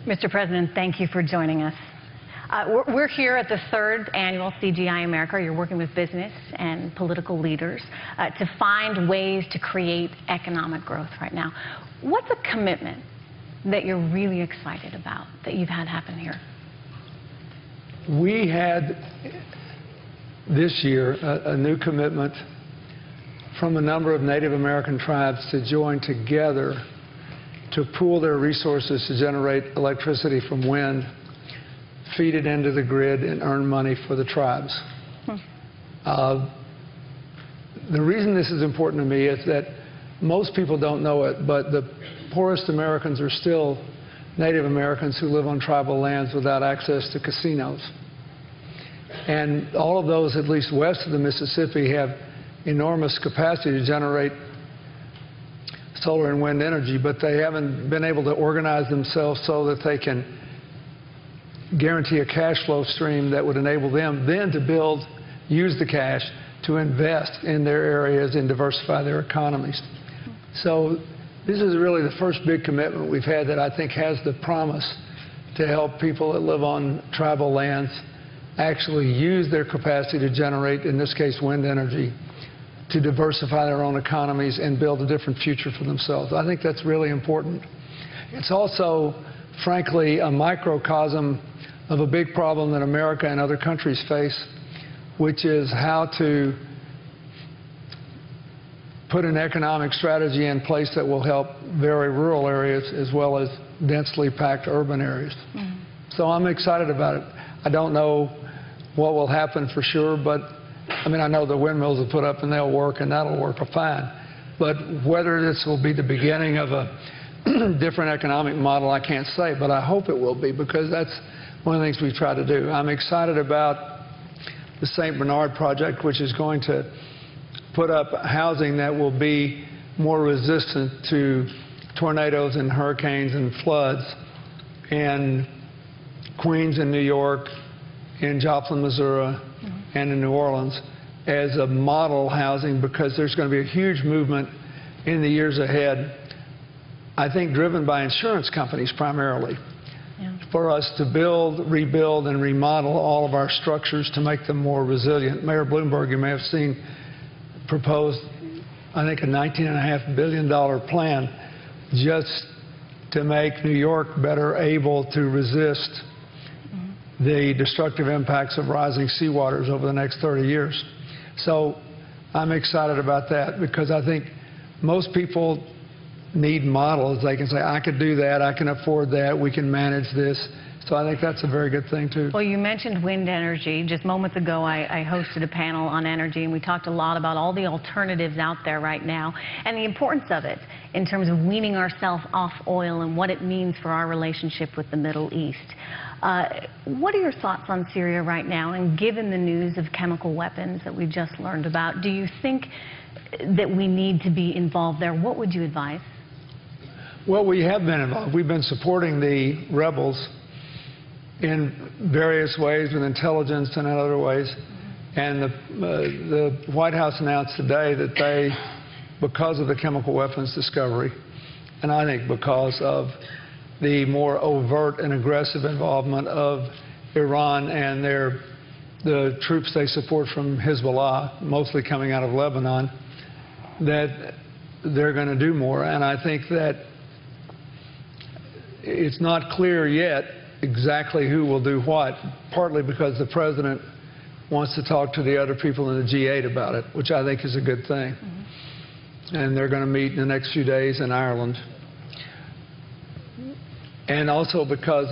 Mr. President, thank you for joining us. We're here at the 3rd annual CGI America. You're working with business and political leaders to find ways to create economic growth right now. What's a commitment that you're really excited about that you've had happen here? We had this year a new commitment from a number of Native American tribes to join together to pool their resources to generate electricity from wind, feed it into the grid, and earn money for the tribes. The reason this is important to me is that most people don't know it, but the poorest Americans are still Native Americans who live on tribal lands without access to casinos. And all of those, at least west of the Mississippi, have enormous capacity to generate solar and wind energy, but they haven't been able to organize themselves so that they can guarantee a cash flow stream that would enable them then to use the cash to invest in their areas and diversify their economies. So this is really the first big commitment we've had that I think has the promise to help people that live on tribal lands actually use their capacity to generate, in this case, wind energy, to diversify their own economies and build a different future for themselves. I think that's really important. It's also, frankly, a microcosm of a big problem that America and other countries face, which is how to put an economic strategy in place that will help very rural areas as well as densely packed urban areas. So I'm excited about it. I don't know what will happen for sure, but I mean, I know the windmills will put up and they'll work and that'll work fine. But whether this will be the beginning of a different economic model, I can't say, but I hope it will be, because that's one of the things we try to do. I'm excited about the St. Bernard project, which is going to put up housing that will be more resistant to tornadoes and hurricanes and floods in Queens and New York, in Joplin, Missouri, and in New Orleans as a model housing, because there's going to be a huge movement in the years ahead, I think driven by insurance companies primarily, for us to build, rebuild, and remodel all of our structures to make them more resilient. Mayor Bloomberg, you may have seen, proposed, I think, a $19.5 billion plan just to make New York better able to resist the destructive impacts of rising seawaters over the next 30 years. So I'm excited about that, because I think most people need models. They can say, I could do that, I can afford that, we can manage this. So I think that's a very good thing, too. Well, you mentioned wind energy. Just moments ago, I hosted a panel on energy, and we talked a lot about all the alternatives out there right now and the importance of it in terms of weaning ourselves off oil and what it means for our relationship with the Middle East. What are your thoughts on Syria right now? And given the news of chemical weapons that we just learned about, do you think that we need to be involved there? What would you advise? Well, we have been involved. We've been supporting the rebels in various ways, with intelligence and in other ways. And the White House announced today that they, because of the chemical weapons discovery, and I think because of the more overt and aggressive involvement of Iran and the troops they support from Hezbollah, mostly coming out of Lebanon, that they're going to do more. And I think that it's not clear yet exactly who will do what, partly because the president wants to talk to the other people in the G8 about it, which I think is a good thing. And they're going to meet in the next few days in Ireland. And also because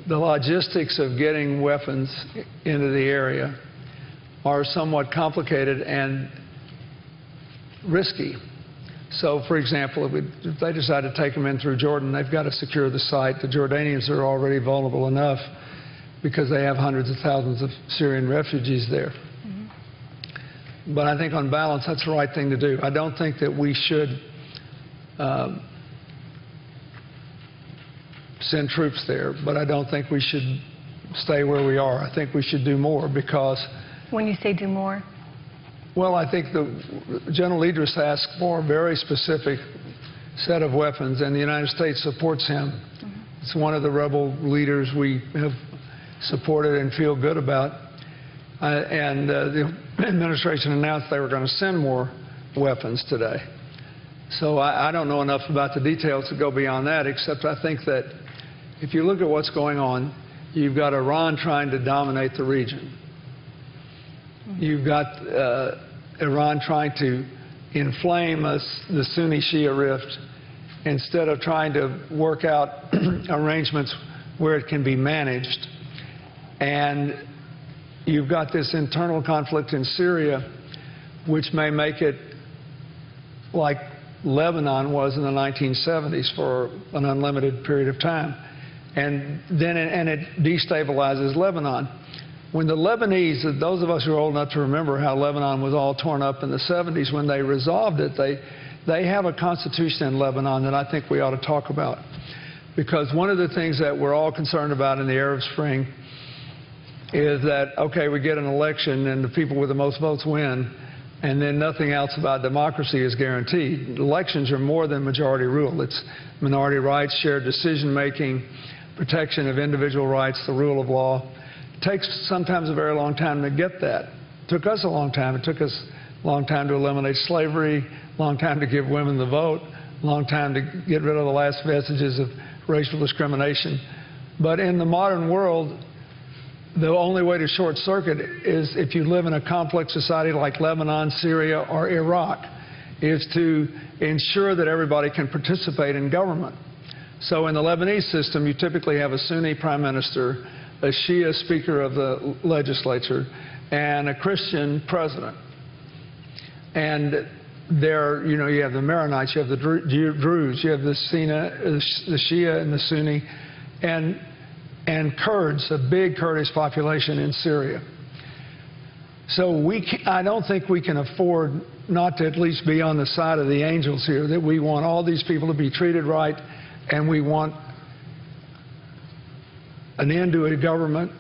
the logistics of getting weapons into the area are somewhat complicated and risky. So, for example, if they decide to take them in through Jordan, they've got to secure the site. The Jordanians are already vulnerable enough because they have hundreds of thousands of Syrian refugees there. But I think on balance, that's the right thing to do. I don't think that we should send troops there, but I don't think we should stay where we are. I think we should do more, because... When you say do more? Well, I think General Idris asked for a very specific set of weapons, and the United States supports him It's one of the rebel leaders we have supported and feel good about. The administration announced they were going to send more weapons today. So I don't know enough about the details to go beyond that, except I think that if you look at what's going on, you've got Iran trying to dominate the region. You've got Iran trying to inflame the Sunni-Shia rift instead of trying to work out arrangements where it can be managed. And you've got this internal conflict in Syria, which may make it like Lebanon was in the 1970s for an unlimited period of time. And it destabilizes Lebanon. When the Lebanese, those of us who are old enough to remember how Lebanon was all torn up in the 70s, when they resolved it, they have a constitution in Lebanon that I think we ought to talk about. Because one of the things that we're all concerned about in the Arab Spring is that, okay, we get an election and the people with the most votes win, and then nothing else about democracy is guaranteed. Elections are more than majority rule. It's minority rights, shared decision-making, protection of individual rights, the rule of law. It takes sometimes a very long time to get that. It took us a long time. It took us a long time to eliminate slavery, a long time to give women the vote, a long time to get rid of the last vestiges of racial discrimination. But in the modern world, the only way to short circuit is if you live in a complex society like Lebanon, Syria, or Iraq, is to ensure that everybody can participate in government. So in the Lebanese system, you typically have a Sunni prime minister, a Shia speaker of the legislature, and a Christian president. And there, you know, you have the Maronites, you have the Druze, you have the Shia and the Sunni, and Kurds, a big Kurdish population in Syria. So I don't think we can afford not to at least be on the side of the angels here, that we want all these people to be treated right, and we want an end to a government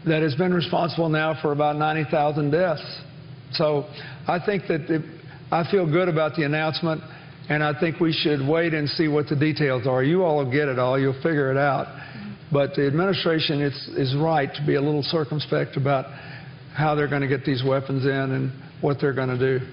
that has been responsible now for about 90,000 deaths. So I think that I feel good about the announcement, and I think we should wait and see what the details are. You all will get it all. You'll figure it out. But the administration is right to be a little circumspect about how they're going to get these weapons in and what they're going to do.